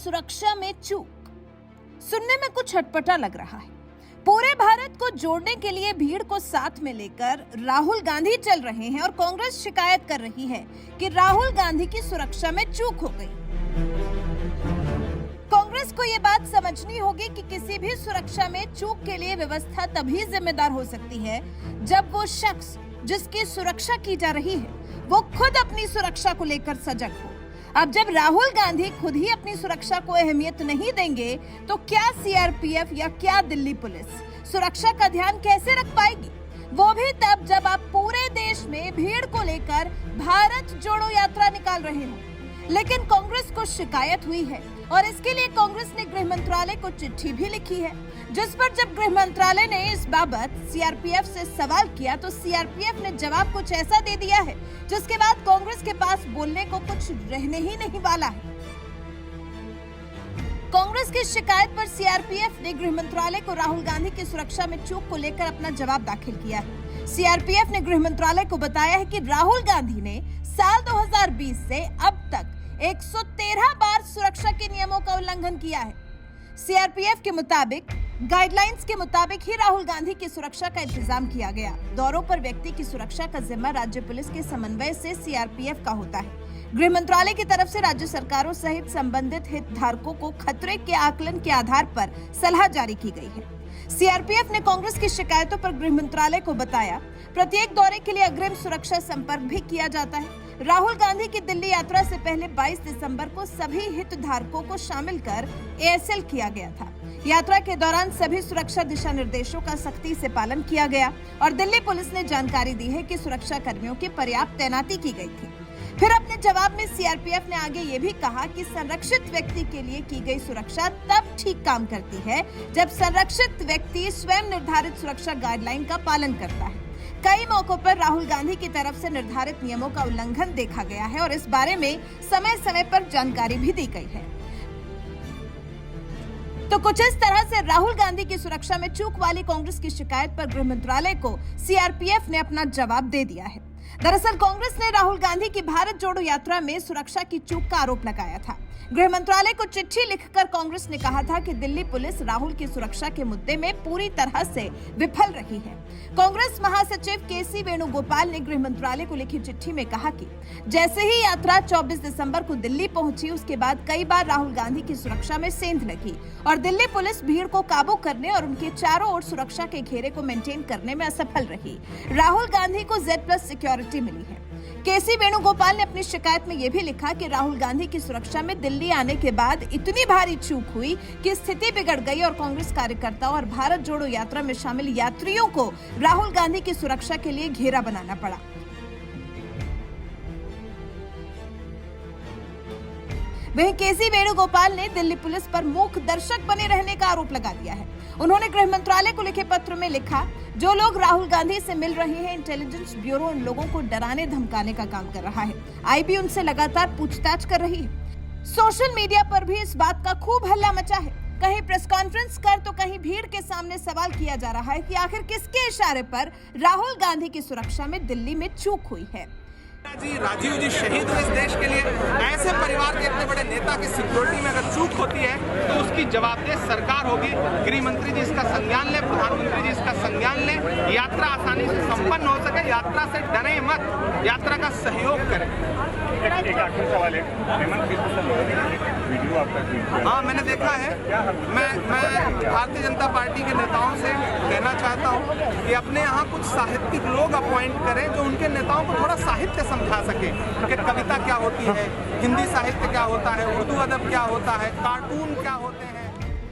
सुरक्षा में चूक। सुनने में कुछ अटपटा लग रहा है। पूरे भारत को जोड़ने के लिए भीड़ को साथ में लेकर राहुल गांधी चल रहे हैं और कांग्रेस शिकायत कर रही है कि राहुल गांधी की सुरक्षा में चूक हो गई। कांग्रेस को यह बात समझनी होगी कि किसी भी सुरक्षा में चूक के लिए व्यवस्था तभी जिम्मेदार हो सकती है जब वो शख्स जिसकी सुरक्षा की जा रही है वो खुद अपनी सुरक्षा को लेकर सजग हो। अब जब राहुल गांधी खुद ही अपनी सुरक्षा को अहमियत नहीं देंगे तो क्या सीआरपीएफ या क्या दिल्ली पुलिस सुरक्षा का ध्यान कैसे रख पाएगी? वो भी तब जब आप पूरे देश में भीड़ को लेकर भारत जोड़ो यात्रा निकाल रहे हो। लेकिन कांग्रेस को शिकायत हुई है और इसके लिए कांग्रेस ने गृह मंत्रालय को चिट्ठी भी लिखी है, जिस पर जब गृह मंत्रालय ने इस बाबत सीआरपीएफ से सवाल किया तो सीआरपीएफ ने जवाब कुछ ऐसा दे दिया है जिसके बाद कांग्रेस के पास बोलने को कुछ रहने ही नहीं वाला है। कांग्रेस की शिकायत पर सीआरपीएफ ने गृह मंत्रालय को राहुल गांधी की सुरक्षा में चूक को लेकर अपना जवाब दाखिल किया है। सीआरपीएफ ने गृह मंत्रालय को बताया है कि राहुल गांधी ने साल 2020 से अब तक 113 बार सुरक्षा के नियमों का उल्लंघन किया है। सीआरपीएफ के मुताबिक गाइडलाइंस के मुताबिक ही राहुल गांधी की सुरक्षा का इंतजाम किया गया। दौरों पर व्यक्ति की सुरक्षा का जिम्मा राज्य पुलिस के समन्वय से सीआरपीएफ का होता है। गृह मंत्रालय की तरफ से राज्य सरकारों सहित संबंधित हितधारकों को खतरे के आकलन के आधार पर सलाह जारी की गई है। सीआरपीएफ ने कांग्रेस की शिकायतों पर गृह मंत्रालय को बताया, प्रत्येक दौरे के लिए अग्रिम सुरक्षा संपर्क भी किया जाता है। राहुल गांधी की दिल्ली यात्रा से पहले 22 दिसंबर को सभी हितधारकों को शामिल कर एएसएल किया गया था। यात्रा के दौरान सभी सुरक्षा दिशा निर्देशों का सख्ती से पालन किया गया और दिल्ली पुलिस ने जानकारी दी है कि सुरक्षा कर्मियों की पर्याप्त तैनाती की गई थी। फिर अपने जवाब में सीआरपीएफ ने आगे ये भी कहा कि संरक्षित व्यक्ति के लिए की गई सुरक्षा तब ठीक काम करती है जब संरक्षित व्यक्ति स्वयं निर्धारित सुरक्षा गाइडलाइन का पालन करता है। कई मौकों पर राहुल गांधी की तरफ से निर्धारित नियमों का उल्लंघन देखा गया है और इस बारे में समय समय पर जानकारी भी दी गई है। तो कुछ इस तरह से राहुल गांधी की सुरक्षा में चूक वाली कांग्रेस की शिकायत पर गृह मंत्रालय को सीआरपीएफ ने अपना जवाब दे दिया है। दरअसल कांग्रेस ने राहुल गांधी की भारत जोड़ो यात्रा में सुरक्षा की चूक का आरोप लगाया था। गृह मंत्रालय को चिट्ठी लिखकर कांग्रेस ने कहा था कि दिल्ली पुलिस राहुल की सुरक्षा के मुद्दे में पूरी तरह से विफल रही है। कांग्रेस महासचिव केसी वेणुगोपाल ने गृह मंत्रालय को लिखी चिट्ठी में कहा कि जैसे ही यात्रा 24 दिसंबर को दिल्ली पहुंची, उसके बाद कई बार राहुल गांधी की सुरक्षा में सेंध लगी और दिल्ली पुलिस भीड़ को काबू करने और उनके चारों ओर सुरक्षा के घेरे को मेंटेन करने में असफल रही। राहुल गांधी को Z+ सिक्योरिटी मिली है। केसी वेणुगोपाल ने अपनी शिकायत में यह भी लिखा कि राहुल गांधी की सुरक्षा में दिल्ली आने के बाद इतनी भारी चूक हुई कि स्थिति बिगड़ गई और कांग्रेस कार्यकर्ताओं और भारत जोड़ो यात्रा में शामिल यात्रियों को राहुल गांधी की सुरक्षा के लिए घेरा बनाना पड़ा। वहीं केसी वेणुगोपाल ने दिल्ली पुलिस पर मूक दर्शक बने रहने का आरोप लगा दिया है। उन्होंने गृह मंत्रालय को लिखे पत्र में लिखा, जो लोग राहुल गांधी से मिल रहे हैं, इंटेलिजेंस ब्यूरो उन लोगों को डराने धमकाने का काम कर रहा है। आईबी उनसे लगातार पूछताछ कर रही है। सोशल मीडिया पर भी इस बात का खूब हल्ला मचा है। कहीं प्रेस कॉन्फ्रेंस कर तो कहीं भीड़ के सामने सवाल किया जा रहा है कि आखिर किसके इशारे पर राहुल गांधी की सुरक्षा में दिल्ली में चूक हुई है। राजीव जी शहीद हुए इस देश के लिए। ऐसे परिवार के इतने बड़े नेता की सिक्योरिटी में अगर चूक होती है तो उसकी जवाबदेह सरकार होगी। गृह मंत्री जी इसका संज्ञान लें, प्रधानमंत्री जी इसका संज्ञान लें, यात्रा आसानी से संपन्न हो सके। यात्रा से डरे मत, यात्रा का सहयोग करें। एक आखिरी सवाल है, वीडियो आपका हाँ मैंने देखा है। मैं भारतीय जनता पार्टी के नेताओं से कहना चाहता हूँ कि अपने यहाँ कुछ साहित्यिक लोग अपॉइंट करें जो उनके नेताओं को थोड़ा साहित्य समझा सके कि कविता क्या होती है, हिंदी साहित्य क्या होता है, उर्दू अदब क्या होता है, कार्टून क्या होते हैं।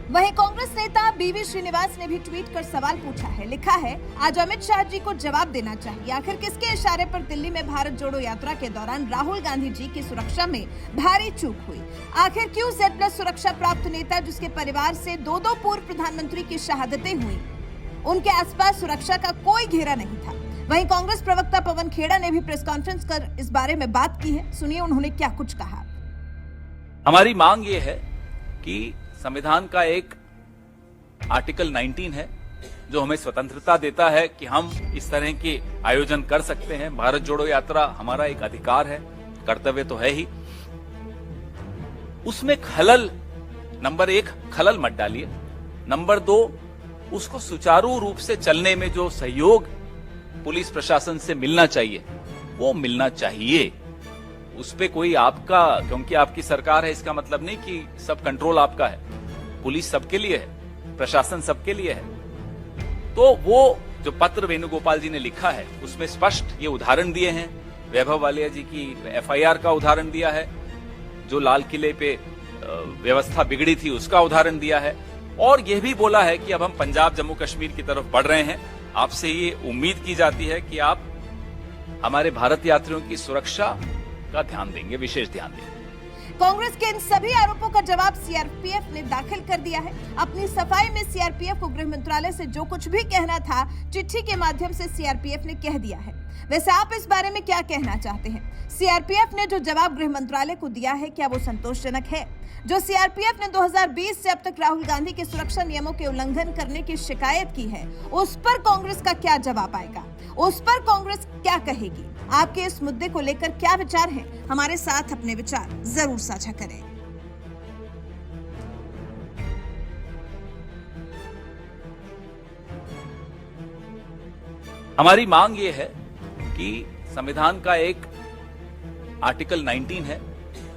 वहीं कांग्रेस नेता बीवी श्रीनिवास ने भी ट्वीट कर सवाल पूछा है। लिखा है, आज अमित शाह जी को जवाब देना चाहिए, आखिर किसके इशारे पर दिल्ली में भारत जोड़ो यात्रा के दौरान राहुल गांधी जी की सुरक्षा में भारी चूक हुई? आखिर क्यों Z+ सुरक्षा प्राप्त नेता जिसके परिवार से दो पूर्व प्रधानमंत्री की शहादतें हुई, उनके आसपास सुरक्षा का कोई घेरा नहीं था? वहीं कांग्रेस प्रवक्ता पवन खेड़ा ने भी प्रेस कॉन्फ्रेंस कर इस बारे में बात की है। सुनिए उन्होंने क्या कुछ कहा। हमारी मांग ये है कि संविधान का एक आर्टिकल 19 है जो हमें स्वतंत्रता देता है कि हम इस तरह के आयोजन कर सकते हैं। भारत जोड़ो यात्रा हमारा एक अधिकार है, कर्तव्य तो है ही। उसमें खलल नंबर 1 खलल मत डालिए, नंबर 2 उसको सुचारू रूप से चलने में जो सहयोग पुलिस प्रशासन से मिलना चाहिए वो मिलना चाहिए। उस पे कोई आपका, क्योंकि आपकी सरकार है इसका मतलब नहीं कि सब कंट्रोल आपका है। पुलिस सबके लिए है, प्रशासन सबके लिए है। तो वो जो पत्र वेणुगोपाल जी ने लिखा है उसमें स्पष्ट ये उदाहरण दिए हैं। वैभव वालिया जी की एफआईआर का उदाहरण दिया है, जो लाल किले पे व्यवस्था बिगड़ी थी उसका उदाहरण दिया है, और यह भी बोला है कि अब हम पंजाब जम्मू कश्मीर की तरफ बढ़ रहे हैं। आपसे ये उम्मीद की जाती है कि आप हमारे भारत यात्रियों की सुरक्षा का ध्यान देंगे, विशेष ध्यान देंगे। कांग्रेस के इन सभी आरोपों का जवाब सीआरपीएफ ने दाखिल कर दिया है। अपनी सफाई में सीआरपीएफ को गृह मंत्रालय से जो कुछ भी कहना था चिट्ठी के माध्यम से सीआरपीएफ ने कह दिया है। वैसे आप इस बारे में क्या कहना चाहते हैं? सीआरपीएफ ने जो जवाब गृह मंत्रालय को दिया है क्या वो संतोषजनक है? जो सीआरपीएफ ने 2020 से अब तक राहुल गांधी के सुरक्षा नियमों के उल्लंघन करने की शिकायत की है, उस पर कांग्रेस का क्या जवाब आएगा? उस पर कांग्रेस क्या कहेगी? आपके इस मुद्दे को लेकर क्या विचार है? हमारे साथ अपने विचार जरूर साझा करें। हमारी मांग ये है कि संविधान का एक आर्टिकल 19 है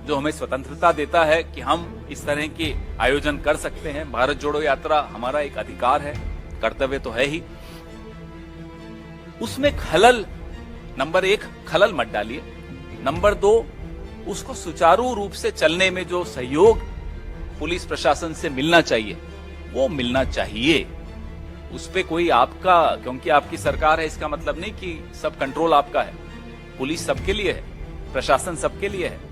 जो हमें स्वतंत्रता देता है कि हम इस तरह के आयोजन कर सकते हैं। भारत जोड़ो यात्रा हमारा एक अधिकार है, कर्तव्य तो है ही। उसमें खलल, नंबर 1 खलल मत डालिए, नंबर 2 उसको सुचारू रूप से चलने में जो सहयोग पुलिस प्रशासन से मिलना चाहिए वो मिलना चाहिए। उस पे कोई आपका, क्योंकि आपकी सरकार है इसका मतलब नहीं कि सब कंट्रोल आपका है। पुलिस सबके लिए है, प्रशासन सबके लिए है।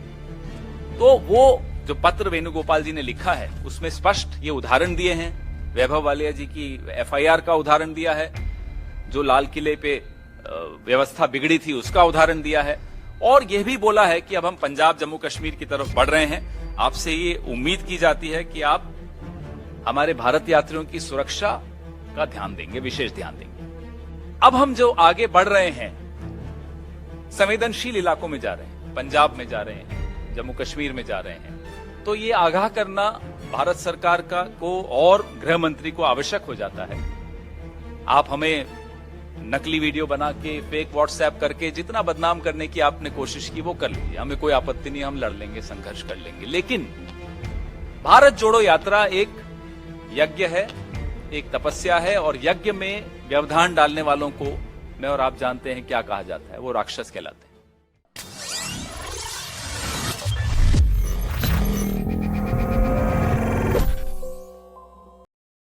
तो वो जो पत्र वेणुगोपाल जी ने लिखा है उसमें स्पष्ट ये उदाहरण दिए हैं। वैभव वालिया जी की एफआईआर का उदाहरण दिया है, जो लाल किले पे व्यवस्था बिगड़ी थी उसका उदाहरण दिया है, और यह भी बोला है कि अब हम पंजाब जम्मू कश्मीर की तरफ बढ़ रहे हैं। आपसे ये उम्मीद की जाती है कि आप हमारे भारत यात्रियों की सुरक्षा का ध्यान देंगे, विशेष ध्यान देंगे। अब हम जो आगे बढ़ रहे हैं, संवेदनशील इलाकों में जा रहे हैं, पंजाब में जा रहे हैं, जम्मू कश्मीर में जा रहे हैं, तो ये आगाह करना भारत सरकार का को और गृह मंत्री को आवश्यक हो जाता है। आप हमें नकली वीडियो बना के, फेक व्हाट्सएप करके जितना बदनाम करने की आपने कोशिश की वो कर लीजिए, हमें कोई आपत्ति नहीं, हम लड़ लेंगे, संघर्ष कर लेंगे। लेकिन भारत जोड़ो यात्रा एक यज्ञ है, एक तपस्या है, और यज्ञ में व्यवधान डालने वालों को मैं और आप जानते हैं क्या कहा जाता है, वो राक्षस कहलाते हैं।